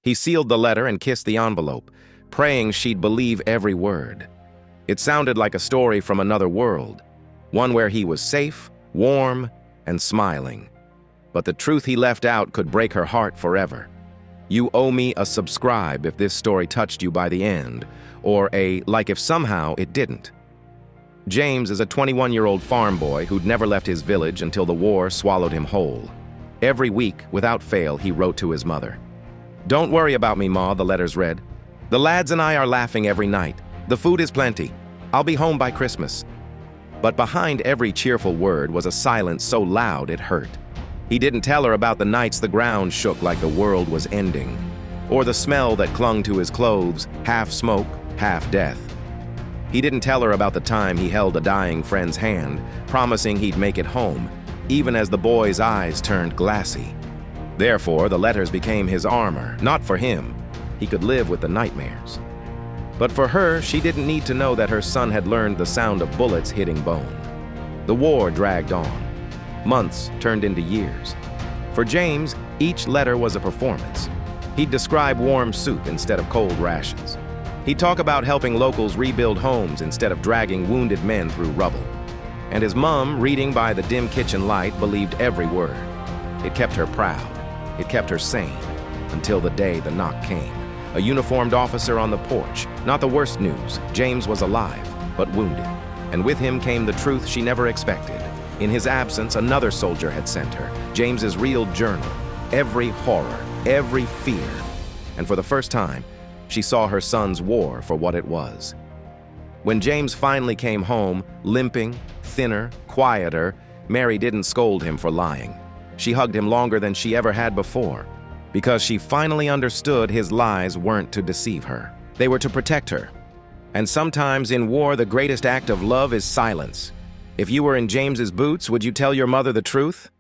He sealed the letter and kissed the envelope, praying she'd believe every word. It sounded like a story from another world, one where he was safe, warm, and smiling. But the truth he left out could break her heart forever. You owe me a subscribe if this story touched you by the end, or a like if somehow it didn't. James is a 21-year-old farm boy who'd never left his village until the war swallowed him whole. Every week, without fail, he wrote to his mother. "Don't worry about me, Ma," the letters read. "The lads and I are laughing every night. The food is plenty. I'll be home by Christmas." But behind every cheerful word was a silence so loud it hurt. He didn't tell her about the nights the ground shook like the world was ending, or the smell that clung to his clothes, half smoke, half death. He didn't tell her about the time he held a dying friend's hand, promising he'd make it home, even as the boy's eyes turned glassy. Therefore, the letters became his armor, not for him. He could live with the nightmares. But for her, she didn't need to know that her son had learned the sound of bullets hitting bone. The war dragged on. Months turned into years. For James, each letter was a performance. He'd describe warm soup instead of cold rations. He'd talk about helping locals rebuild homes instead of dragging wounded men through rubble. And his mom, reading by the dim kitchen light, believed every word. It kept her proud. It kept her sane, until the day the knock came. A uniformed officer on the porch. Not the worst news. James was alive, but wounded. And with him came the truth she never expected. In his absence, another soldier had sent her James's real journal. Every horror, every fear. And for the first time, she saw her son's war for what it was. When James finally came home, limping, thinner, quieter, Mary didn't scold him for lying. She hugged him longer than she ever had before, because she finally understood his lies weren't to deceive her. They were to protect her. And sometimes in war, the greatest act of love is silence. If you were in James's boots, would you tell your mother the truth?